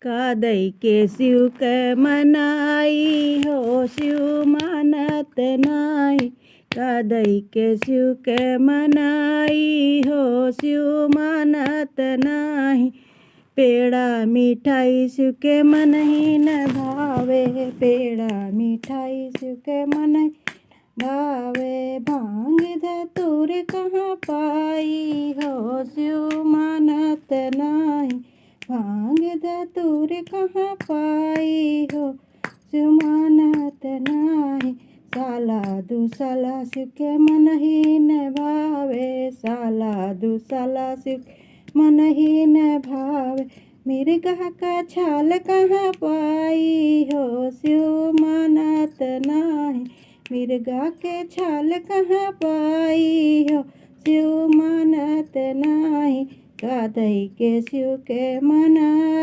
कादई के शिव के मनाई हो शिव मानत नाही। कादई के शिव के मनाई हो शिव मानत नाही। पेड़ा मिठाई शिव के मन ही न भावे। पेड़ा मिठाई शिव के मन ही भावे। भांग धतूर कहाँ पाई हो शिव मानत नाही। भांग धतूर कहाँ पाई हो शिव मानत नाही। साला दुसाला शिव के मन ही न भावे। साला दुसाला शिव मन ही न भावे। मिर्गा का छाल कहाँ पाई हो शिव मानत नाही। मिर्गा के छाल कहाँ पाई हो शिव मानत नाही। कादई के शिव के मनाई।